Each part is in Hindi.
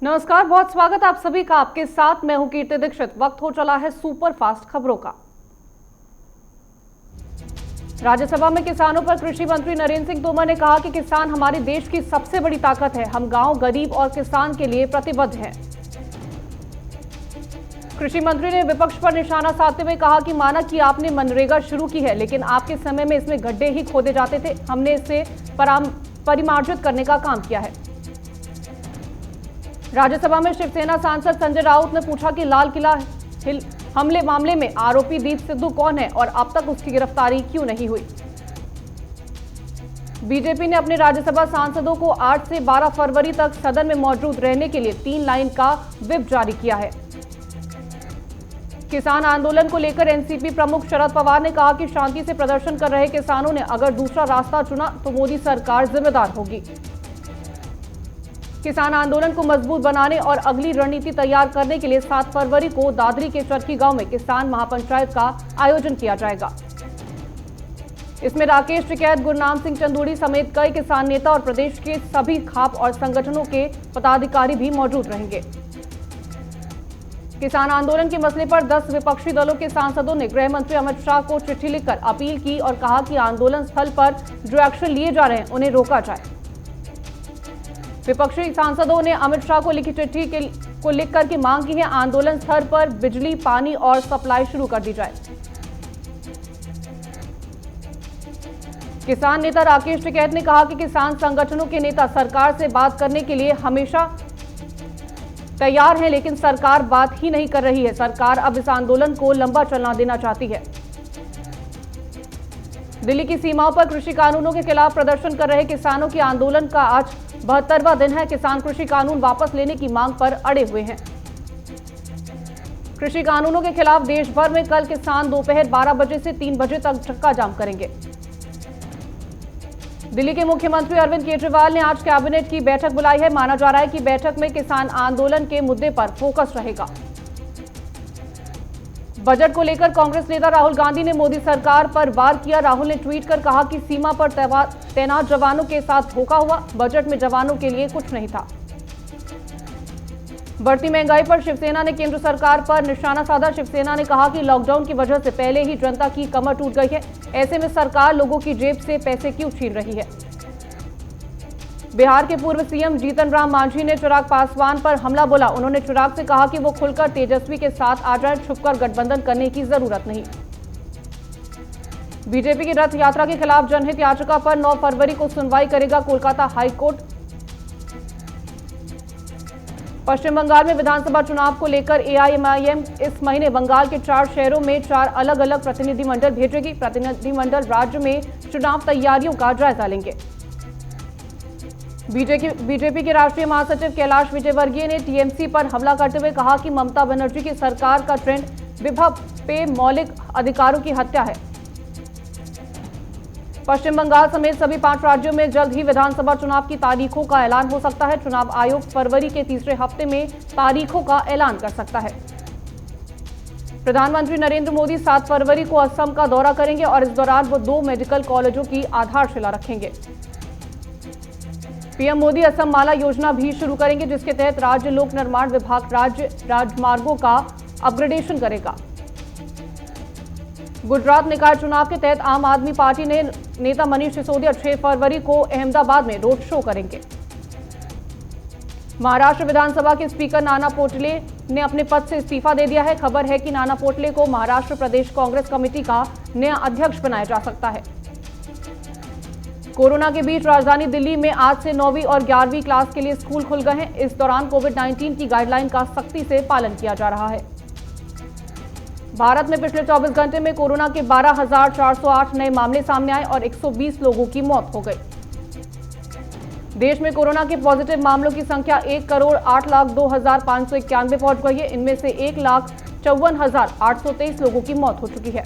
नमस्कार, बहुत स्वागत आप सभी का। आपके साथ मैं हूं कीर्ति दीक्षित। वक्त हो चला है सुपर फास्ट खबरों का। राज्यसभा में किसानों पर कृषि मंत्री नरेंद्र सिंह तोमर ने कहा कि किसान हमारे देश की सबसे बड़ी ताकत है। हम गांव, गरीब और किसान के लिए प्रतिबद्ध हैं। कृषि मंत्री ने विपक्ष पर निशाना साधते हुए कहा कि माना कि आपने मनरेगा शुरू की है, लेकिन आपके समय में इसमें गड्ढे ही खोदे जाते थे। हमने इसे परिमार्जित करने का काम किया है। राज्यसभा में शिवसेना सांसद संजय राउत ने पूछा कि लाल किला हमले मामले में आरोपी दीप सिद्धू कौन है और अब तक उसकी गिरफ्तारी क्यों नहीं हुई। बीजेपी ने अपने राज्यसभा सांसदों को 8 से 12 फरवरी तक सदन में मौजूद रहने के लिए 3 लाइन का व्हिप जारी किया है। किसान आंदोलन को लेकर एनसीपी प्रमुख शरद पवार ने कहा कि शांति से प्रदर्शन कर रहे किसानों ने अगर दूसरा रास्ता चुना तो मोदी सरकार जिम्मेदार होगी। किसान आंदोलन को मजबूत बनाने और अगली रणनीति तैयार करने के लिए 7 फरवरी को दादरी के चरखी गांव में किसान महापंचायत का आयोजन किया जाएगा। इसमें राकेश टिकैत, गुरनाम सिंह चंदूड़ी समेत कई किसान नेता और प्रदेश के सभी खाप और संगठनों के पदाधिकारी भी मौजूद रहेंगे। किसान आंदोलन के मसले पर 10 विपक्षी दलों के सांसदों ने गृह मंत्री अमित शाह को चिट्ठी लिखकर अपील की और कहा कि आंदोलन स्थल पर जो एक्शन लिए जा रहे हैं उन्हें रोका जाए। विपक्षी सांसदों ने अमित शाह को लिखी चिट्ठी को लिखकर की मांग की है आंदोलन स्थल पर बिजली, पानी और सप्लाई शुरू कर दी जाए। किसान नेता राकेश टिकैत ने कहा कि किसान संगठनों के नेता सरकार से बात करने के लिए हमेशा तैयार हैं, लेकिन सरकार बात ही नहीं कर रही है। सरकार अब इस आंदोलन को लंबा चलना देना चाहती है। दिल्ली की सीमाओं पर कृषि कानूनों के खिलाफ प्रदर्शन कर रहे किसानों के आंदोलन का आज 72वां दिन है। किसान कृषि कानून वापस लेने की मांग पर अड़े हुए हैं। कृषि कानूनों के खिलाफ देश भर में कल किसान दोपहर 12 बजे से 3 बजे तक चक्का जाम करेंगे। दिल्ली के मुख्यमंत्री अरविंद केजरीवाल ने आज कैबिनेट की बैठक बुलाई है। माना जा रहा है कि बैठक में किसान आंदोलन के मुद्दे पर फोकस रहेगा। बजट को लेकर कांग्रेस नेता राहुल गांधी ने मोदी सरकार पर वार किया। राहुल ने ट्वीट कर कहा कि सीमा पर तैनात जवानों के साथ धोखा हुआ। बजट में जवानों के लिए कुछ नहीं था। बढ़ती महंगाई पर शिवसेना ने केंद्र सरकार पर निशाना साधा। शिवसेना ने कहा कि लॉकडाउन की वजह से पहले ही जनता की कमर टूट गई है। ऐसे में सरकार लोगों की जेब से पैसे क्यों छीन रही है। बिहार के पूर्व सीएम जीतन राम मांझी ने चिराग पासवान पर हमला बोला। उन्होंने चिराग से कहा कि वो खुलकर तेजस्वी के साथ आ जाए, छुपकर गठबंधन करने की जरूरत नहीं। बीजेपी की रथ यात्रा के खिलाफ जनहित याचिका पर 9 फरवरी को सुनवाई करेगा कोलकाता हाईकोर्ट। पश्चिम बंगाल में विधानसभा चुनाव को लेकर एआईएमआईएम इस महीने बंगाल के 4 शहरों में 4 अलग अलग प्रतिनिधिमंडल भेजेगी। प्रतिनिधिमंडल राज्य में चुनाव तैयारियों का जायजा लेंगे। बीजेपी के राष्ट्रीय महासचिव कैलाश विजयवर्गीय ने टीएमसी पर हमला करते हुए कहा कि ममता बनर्जी की सरकार का ट्रेंड विभव पे मौलिक अधिकारों की हत्या है। पश्चिम बंगाल समेत सभी 5 राज्यों में जल्द ही विधानसभा चुनाव की तारीखों का ऐलान हो सकता है। चुनाव आयोग फरवरी के तीसरे हफ्ते में तारीखों का ऐलान कर सकता है। प्रधानमंत्री नरेंद्र मोदी 7 फरवरी को असम का दौरा करेंगे और इस दौरान वो 2 मेडिकल कॉलेजों की आधारशिला रखेंगे। पीएम मोदी असम माला योजना भी शुरू करेंगे, जिसके तहत राज्य लोक निर्माण विभाग राज्य राजमार्गों का अपग्रेडेशन करेगा। गुजरात निकाय चुनाव के तहत आम आदमी पार्टी ने नेता मनीष सिसोदिया 6 फरवरी को अहमदाबाद में रोड शो करेंगे। महाराष्ट्र विधानसभा के स्पीकर नाना पटोले ने अपने पद से इस्तीफा दे दिया है। खबर है कि नाना पटोले को महाराष्ट्र प्रदेश कांग्रेस कमेटी का नया अध्यक्ष बनाया जा सकता है। कोरोना के बीच राजधानी दिल्ली में आज से 9वीं और 11वीं क्लास के लिए स्कूल खुल गए हैं। इस दौरान कोविड-19 की गाइडलाइन का सख्ती से पालन किया जा रहा है। भारत में पिछले 24 घंटे में कोरोना के 12,408 नए मामले सामने आए और 120 लोगों की मौत हो गई। देश में कोरोना के पॉजिटिव मामलों की संख्या 1,08,02,591 पहुंच गई है। इनमें से 1,54,823 लोगों की मौत हो चुकी है।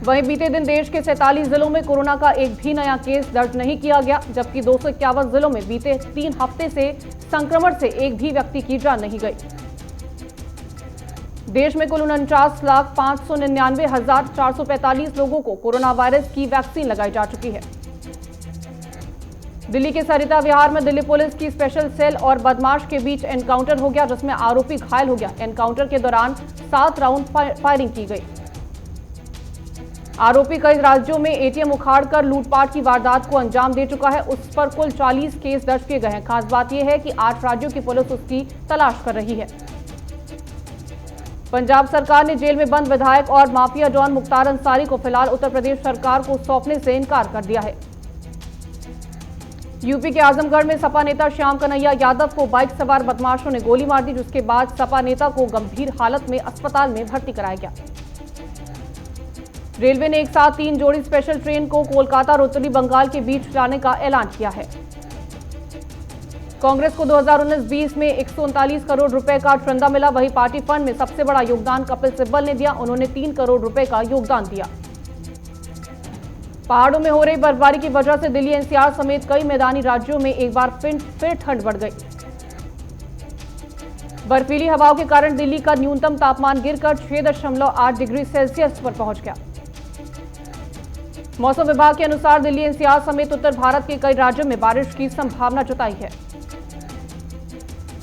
वहीं बीते दिन देश के 47 जिलों में कोरोना का एक भी नया केस दर्ज नहीं किया गया, जबकि 251 जिलों में बीते 3 हफ्ते से संक्रमण से एक भी व्यक्ति की जान नहीं गई। देश में कुल 49,599,445 लोगों को कोरोना वायरस की वैक्सीन लगाई जा चुकी है। दिल्ली के सरिता विहार में दिल्ली पुलिस की स्पेशल सेल और बदमाश के बीच एनकाउंटर हो गया, जिसमें आरोपी घायल हो गया। एनकाउंटर के दौरान 7 राउंड फायरिंग की गई। आरोपी कई राज्यों में एटीएम उखाड़कर लूटपाट की वारदात को अंजाम दे चुका है। उस पर कुल 40 केस दर्ज किए गए हैं। खास बात यह है कि 8 राज्यों की पुलिस उसकी तलाश कर रही है। पंजाब सरकार ने जेल में बंद विधायक और माफिया डॉन मुख्तार अंसारी को फिलहाल उत्तर प्रदेश सरकार को सौंपने से इनकार कर दिया है। यूपी के आजमगढ़ में सपा नेता श्याम कन्हैया यादव को बाइक सवार बदमाशों ने गोली मार दी, जिसके बाद सपा नेता को गंभीर हालत में अस्पताल में भर्ती कराया गया। रेलवे ने एक साथ 3 जोड़ी स्पेशल ट्रेन को कोलकाता और उत्तरी बंगाल के बीच चलाने का ऐलान किया है। कांग्रेस को 2019-20 में 139 करोड़ रुपए का चंदा मिला। वहीं पार्टी फंड में सबसे बड़ा योगदान कपिल सिब्बल ने दिया। उन्होंने 3 करोड़ रुपए का योगदान दिया। पहाड़ों में हो रही बर्फबारी की वजह से दिल्ली एनसीआर समेत कई मैदानी राज्यों में एक बार फिर ठंड बढ़ गई। बर्फीली हवाओं के कारण दिल्ली का न्यूनतम तापमान गिरकर 6.8 डिग्री सेल्सियस पर पहुंच गया। मौसम विभाग के अनुसार दिल्ली एनसीआर समेत उत्तर भारत के कई राज्यों में बारिश की संभावना जताई है।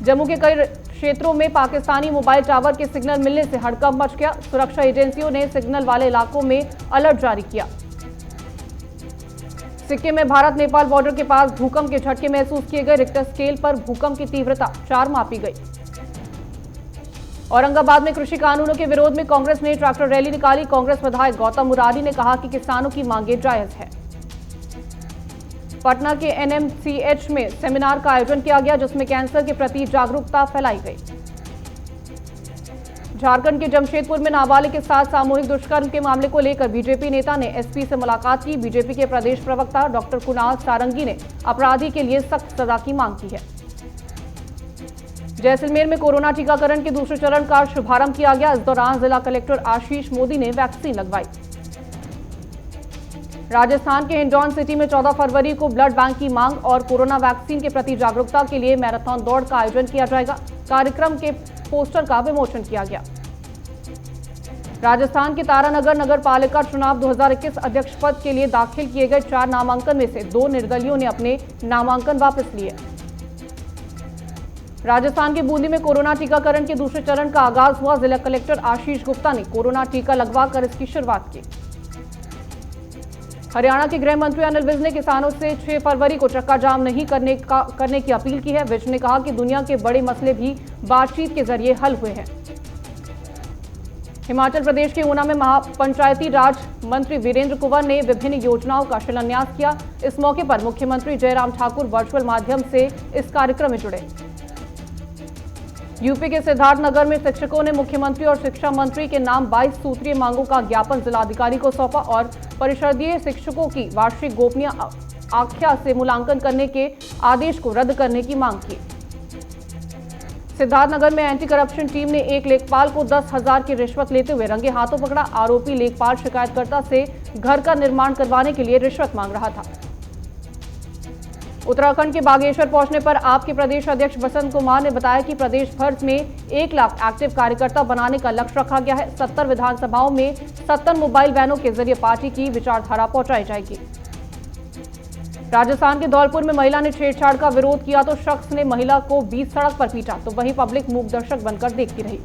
जम्मू के कई क्षेत्रों में पाकिस्तानी मोबाइल टावर के सिग्नल मिलने से हड़कंप मच गया। सुरक्षा एजेंसियों ने सिग्नल वाले इलाकों में अलर्ट जारी किया। सिक्किम में भारत नेपाल बॉर्डर के पास भूकंप के झटके महसूस किए गए। रिक्टर स्केल पर भूकंप की तीव्रता 4 मापी गई। औरंगाबाद में कृषि कानूनों के विरोध में कांग्रेस ने ट्रैक्टर रैली निकाली। कांग्रेस विधायक गौतम मुरारी ने कहा कि किसानों की मांगें जायज है। पटना के एनएमसीएच में सेमिनार का आयोजन किया गया, जिसमें कैंसर के प्रति जागरूकता फैलाई गई। झारखंड के जमशेदपुर में नाबालिग के साथ सामूहिक दुष्कर्म के मामले को लेकर बीजेपी नेता ने एसपी से मुलाकात की। बीजेपी के प्रदेश प्रवक्ता डॉक्टर कुणाल सारंगी ने अपराधी के लिए सख्त सजा की मांग की है। जैसलमेर में कोरोना टीकाकरण के दूसरे चरण का शुभारंभ किया गया। इस दौरान जिला कलेक्टर आशीष मोदी ने वैक्सीन लगवाई। राजस्थान के हिंडौन सिटी में 14 फरवरी को ब्लड बैंक की मांग और कोरोना वैक्सीन के प्रति जागरूकता के लिए मैराथन दौड़ का आयोजन किया जाएगा। कार्यक्रम के पोस्टर का विमोचन किया गया। राजस्थान के तारानगर नगर पालिका चुनाव 2021 अध्यक्ष पद के लिए दाखिल किए गए 4 नामांकन में से 2 निर्दलियों ने अपने नामांकन वापस लिए। राजस्थान के बूंदी में कोरोना टीकाकरण के दूसरे चरण का आगाज हुआ। जिला कलेक्टर आशीष गुप्ता ने कोरोना टीका लगवाकर इसकी शुरुआत की। हरियाणा के गृह मंत्री अनिल विज ने किसानों से 6 फरवरी को चक्का जाम नहीं करने की अपील की है। विज ने कहा कि दुनिया के बड़े मसले भी बातचीत के जरिए हल हुए हैं। हिमाचल प्रदेश के ऊना में महापंचायती राज मंत्री वीरेंद्र कुंवर ने विभिन्न योजनाओं का शिलान्यास किया। इस मौके पर मुख्यमंत्री जयराम ठाकुर वर्चुअल माध्यम से इस कार्यक्रम में जुड़े। यूपी के सिद्धार्थनगर में शिक्षकों ने मुख्यमंत्री और शिक्षा मंत्री के नाम 22 सूत्रीय मांगों का ज्ञापन जिलाधिकारी को सौंपा और परिषदीय शिक्षकों की वार्षिक गोपनीय आख्या से मूल्यांकन करने के आदेश को रद्द करने की मांग की। सिद्धार्थनगर में एंटी करप्शन टीम ने एक लेखपाल को 10,000 की रिश्वत लेते हुए रंगे हाथों पकड़ा। आरोपी लेखपाल शिकायतकर्ता से घर का निर्माण करवाने के लिए रिश्वत मांग रहा था। उत्तराखंड के बागेश्वर पहुंचने पर आप के प्रदेश अध्यक्ष बसंत कुमार ने बताया कि प्रदेश भर में 1 लाख एक्टिव कार्यकर्ता बनाने का लक्ष्य रखा गया है। 70 विधानसभाओं में 70 मोबाइल वैनों के जरिए पार्टी की विचारधारा पहुंचाई जाएगी। राजस्थान के धौलपुर में महिला ने छेड़छाड़ का विरोध किया तो शख्स ने महिला को बीच सड़क पर पीटा, तो वहीं पब्लिक मूक दर्शक बनकर देखती रही।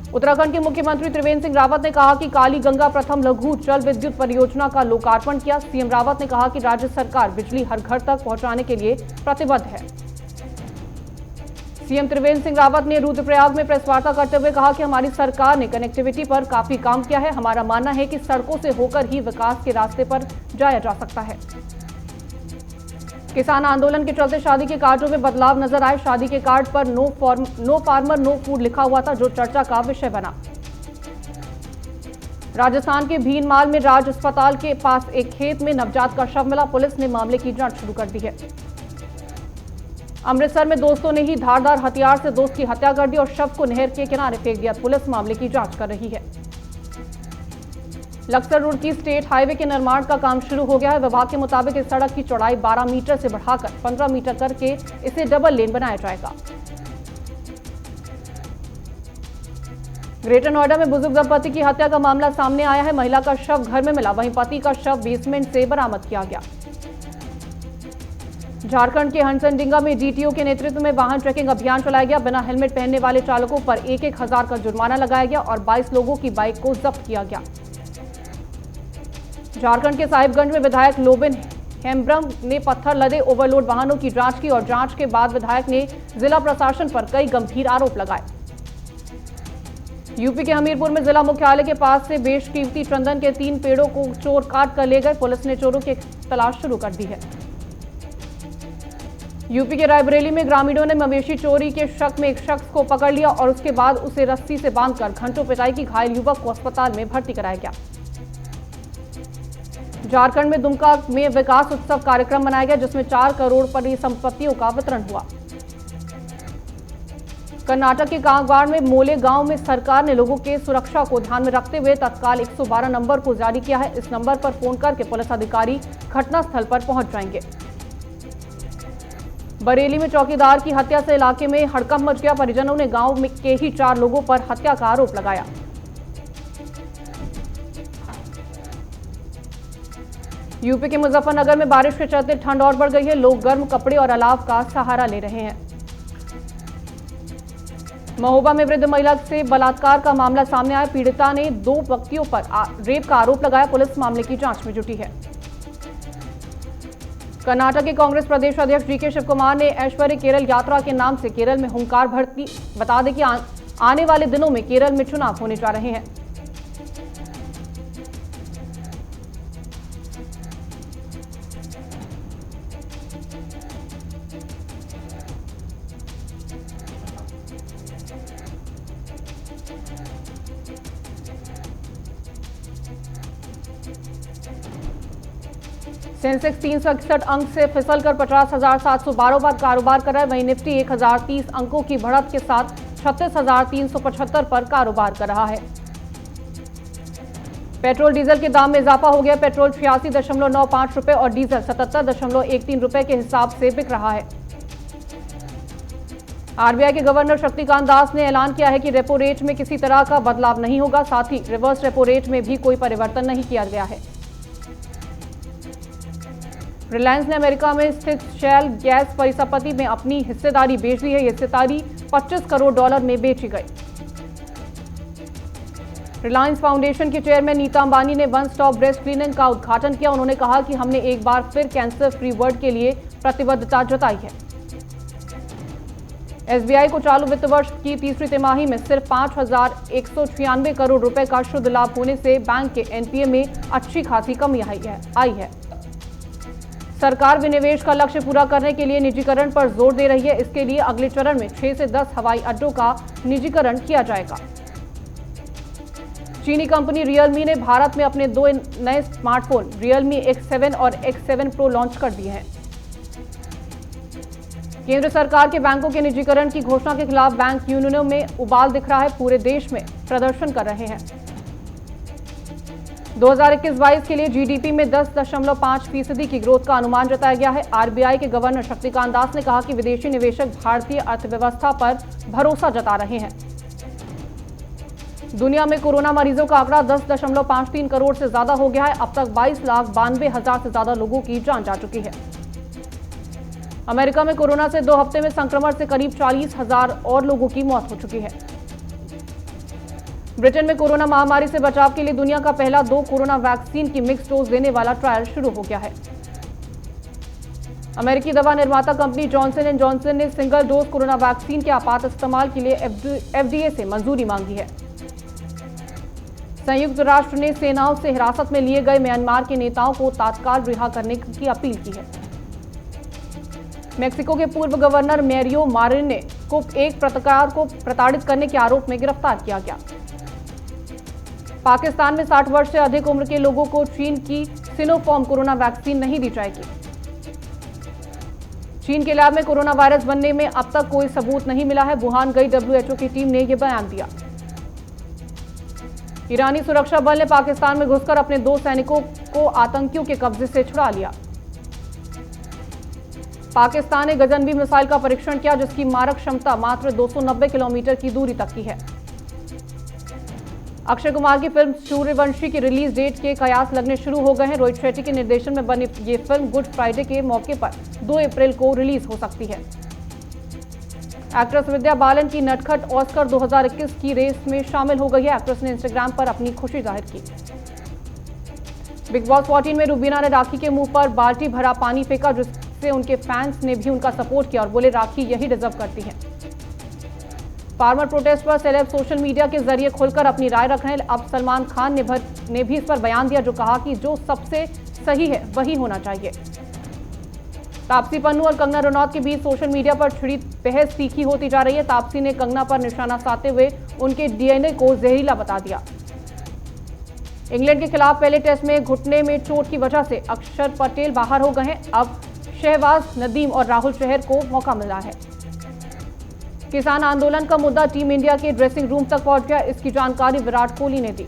उत्तराखंड के मुख्यमंत्री त्रिवेंद्र सिंह रावत ने कहा कि काली गंगा प्रथम लघु जल विद्युत परियोजना का लोकार्पण किया। सीएम रावत ने कहा कि राज्य सरकार बिजली हर घर तक पहुंचाने के लिए प्रतिबद्ध है। सीएम त्रिवेंद्र सिंह रावत ने रुद्रप्रयाग में प्रेस वार्ता करते हुए कहा कि हमारी सरकार ने कनेक्टिविटी पर काफी काम किया है। हमारा मानना है कि सड़कों से होकर ही विकास के रास्ते पर जाया जा सकता है। किसान आंदोलन के चलते शादी के कार्डों में बदलाव नजर आए। शादी के कार्ड पर नो फार्मर नो फूड लिखा हुआ था, जो चर्चा का विषय बना। राजस्थान के भीनमाल में राज अस्पताल के पास एक खेत में नवजात का शव मिला। पुलिस ने मामले की जांच शुरू कर दी है। अमृतसर में दोस्तों ने ही धारदार हथियार से दोस्त की हत्या कर दी और शव को नहर के किनारे फेंक दिया। पुलिस मामले की जांच कर रही है। लक्सर रोड की स्टेट हाईवे के निर्माण का काम शुरू हो गया है। विभाग के मुताबिक इस सड़क की चौड़ाई 12 मीटर से बढ़ाकर 15 मीटर करके इसे डबल लेन बनाया जाएगा। ग्रेटर नोएडा में बुजुर्ग दंपति की हत्या का मामला सामने आया है। महिला का शव घर में मिला, वहीं पति का शव बेसमेंट से बरामद किया गया। झारखंड के हंसनडिंगा में डीटीओ के नेतृत्व में वाहन ट्रैकिंग अभियान चलाया गया। बिना हेलमेट पहनने वाले चालकों पर 1,000 का जुर्माना लगाया गया और 22 लोगों की बाइक को जब्त किया गया। झारखंड के साहिबगंज में विधायक लोबिन हेम्ब्रम ने पत्थर लदे ओवरलोड वाहनों की जांच की और जांच के बाद विधायक ने जिला प्रशासन पर कई गंभीर आरोप लगाए। यूपी के हमीरपुर में जिला मुख्यालय के पास से बेशकीमती चंदन के 3 पेड़ों को चोर काट कर ले गए। पुलिस ने चोरों की तलाश शुरू कर दी है। यूपी के रायबरेली में ग्रामीणों ने मवेशी चोरी के शक में एक शख्स को पकड़ लिया और उसके बाद उसे रस्सी से बांधकर घंटों पिटाई की। घायल युवक को अस्पताल में भर्ती कराया गया। झारखंड में दुमका में विकास उत्सव कार्यक्रम मनाया गया जिसमें 4 करोड़ परिसंपत्तियों का वितरण हुआ। कर्नाटक के कांगवाड़ में मोले गांव में सरकार ने लोगों के सुरक्षा को ध्यान में रखते हुए तत्काल 112 नंबर को जारी किया है। इस नंबर पर फोन करके पुलिस अधिकारी घटनास्थल पर पहुंच जाएंगे। बरेली में चौकीदार की हत्या से इलाके में हड़कंप मच गया। परिजनों ने गांव में के ही 4 लोगों पर हत्या का आरोप लगाया। यूपी के मुजफ्फरनगर में बारिश के चलते ठंड और बढ़ गई है। लोग गर्म कपड़े और अलाव का सहारा ले रहे हैं। महोबा में वृद्ध महिला से बलात्कार का मामला सामने आया। पीड़िता ने 2 व्यक्तियों पर रेप का आरोप लगाया। पुलिस मामले की जांच में जुटी है। कर्नाटक के कांग्रेस प्रदेश अध्यक्ष डीके शिव कुमार ने ऐश्वर्य केरल यात्रा के नाम से केरल में हुंकार भरती। बता दें कि आने वाले दिनों में केरल में चुनाव होने जा रहे हैं। सेंसेक्स 361 अंक से फिसलकर 50,712 पर कारोबार कर रहा है। वहीं निफ्टी 1,030 अंकों की बढ़त के साथ 36,375 पर कारोबार कर रहा है। पेट्रोल डीजल के दाम में इजाफा हो गया। पेट्रोल 86.95 रुपए और डीजल 77.13 रुपए के हिसाब से बिक रहा है। आरबीआई के गवर्नर शक्तिकांत दास ने ऐलान किया है कि रेपो रेट में किसी तरह का बदलाव नहीं होगा। साथ ही रिवर्स रेपो रेट में भी कोई परिवर्तन नहीं किया गया है। रिलायंस ने अमेरिका में स्थित शेल गैस परिसंपत्ति में अपनी हिस्सेदारी बेच दी है। ये हिस्सेदारी $25 करोड़ में बेची गई। रिलायंस फाउंडेशन के चेयरमैन नीता अंबानी ने वन स्टॉप ब्रेस्ट क्लीनिंग का उद्घाटन किया। उन्होंने कहा कि हमने एक बार फिर कैंसर फ्री वर्ल्ड के लिए प्रतिबद्धता जताई है। एसबीआई को चालू वित्त वर्ष की तीसरी तिमाही में सिर्फ 5,196 करोड़ रुपए का शुद्ध लाभ होने से बैंक के एनपीए में अच्छी खासी कमी आई है। सरकार विनिवेश का लक्ष्य पूरा करने के लिए निजीकरण पर जोर दे रही है। इसके लिए अगले चरण में 6 से 10 हवाई अड्डों का निजीकरण किया जाएगा। चीनी कंपनी रियलमी ने भारत में अपने 2 नए स्मार्टफोन रियलमी X7 और X7 Pro लॉन्च कर दिए हैं। केंद्र सरकार के बैंकों के निजीकरण की घोषणा के खिलाफ बैंक यूनियनों में उबाल दिख रहा है। पूरे देश में प्रदर्शन कर रहे हैं। 2021-22 के लिए जीडीपी में 10.5% की ग्रोथ का अनुमान जताया गया है। आरबीआई के गवर्नर शक्तिकांत दास ने कहा कि विदेशी निवेशक भारतीय अर्थव्यवस्था पर भरोसा जता रहे हैं। दुनिया में कोरोना मरीजों का आंकड़ा 10.53 करोड़ से ज्यादा हो गया है। अब तक 22,92,000 से ज्यादा लोगों की जान जा चुकी है। अमेरिका में कोरोना से 2 हफ्ते में संक्रमण से करीब 40,000 और लोगों की मौत हो चुकी है। ब्रिटेन में कोरोना महामारी से बचाव के लिए दुनिया का पहला 2 कोरोना वैक्सीन की मिक्स डोज देने वाला ट्रायल शुरू हो गया है। अमेरिकी दवा निर्माता कंपनी जॉनसन एंड जॉनसन ने सिंगल डोज कोरोना वैक्सीन के आपात इस्तेमाल के लिए एफडीए से मंजूरी मांगी है। संयुक्त राष्ट्र ने सेनाओं से हिरासत में लिए गए म्यांमार के नेताओं को तत्काल रिहा करने की अपील की है। मेक्सिको के पूर्व गवर्नर मैरियो मारिने को एक पत्रकार को प्रताड़ित करने के आरोप में गिरफ्तार किया गया। पाकिस्तान में 60 वर्ष से अधिक उम्र के लोगों को चीन की सिनोफार्म कोरोना वैक्सीन नहीं दी जाएगी। चीन के लैब में कोरोना वायरस बनने में अब तक कोई सबूत नहीं मिला है। वुहान गई डब्ल्यूएचओ की टीम ने यह बयान दिया। ईरानी सुरक्षा बल ने पाकिस्तान में घुसकर अपने 2 सैनिकों को आतंकियों के कब्जे से छुड़ा लिया। पाकिस्तान ने गगनवी मिसाइल का परीक्षण किया जिसकी मारक क्षमता मात्र 290 किलोमीटर की दूरी तक की है। अक्षय कुमार की फिल्म सूर्यवंशी की रिलीज डेट के कयास लगने शुरू हो गए हैं। रोहित शेट्टी के निर्देशन में बनी ये फिल्म गुड फ्राइडे के मौके पर 2 अप्रैल को रिलीज हो सकती है। एक्ट्रेस विद्या बालन की नटखट ऑस्कर 2021 की रेस में शामिल हो गई है। एक्ट्रेस ने इंस्टाग्राम पर अपनी खुशी जाहिर की। बिग बॉस 14 में रुबीना ने राखी के मुंह पर बाल्टी भरा पानी फेंका, जिससे उनके फैंस ने भी उनका सपोर्ट किया और बोले राखी यही डिजर्व करती है। फार्मर प्रोटेस्ट पर सेलेब सोशल मीडिया के जरिए खुलकर अपनी राय रख रहे हैं। अब सलमान खान ने भी इस पर बयान दिया, जो कहा कि जो सबसे सही है वही होना चाहिए। तापसी पन्नू और कंगना रनौत के बीच सोशल मीडिया पर छिड़ी बहस तीखी होती जा रही है। तापसी ने कंगना पर निशाना साधते हुए उनके डीएनए को जहरीला बता दिया। इंग्लैंड के खिलाफ पहले टेस्ट में घुटने में चोट की वजह से अक्षर पटेल बाहर हो गए हैं। अब शहबाज, नदीम और राहुल चहर को मौका मिला है। किसान आंदोलन का मुद्दा टीम इंडिया के ड्रेसिंग रूम तक पहुंच गया, इसकी जानकारी विराट कोहली ने दी।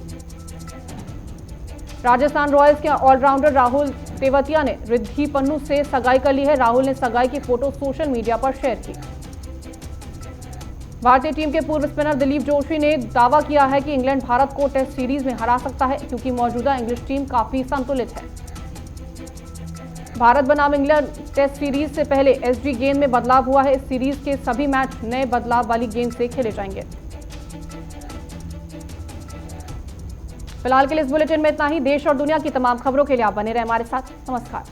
राजस्थान रॉयल्स के ऑलराउंडर राहुल तेवतिया ने रिद्धि पन्नू से सगाई कर ली है। राहुल ने सगाई की फोटो सोशल मीडिया पर शेयर की। भारतीय टीम के पूर्व स्पिनर दिलीप जोशी ने दावा किया है कि इंग्लैंड भारत को टेस्ट सीरीज में हरा सकता है, क्योंकि मौजूदा इंग्लिश टीम काफी संतुलित है। भारत बनाम इंग्लैंड टेस्ट सीरीज से पहले एसजी गेंद में बदलाव हुआ है। इस सीरीज के सभी मैच नए बदलाव वाली गेंद से खेले जाएंगे। फिलहाल के लिए इस बुलेटिन में इतना ही। देश और दुनिया की तमाम खबरों के लिए आप बने रहे हमारे साथ। नमस्कार।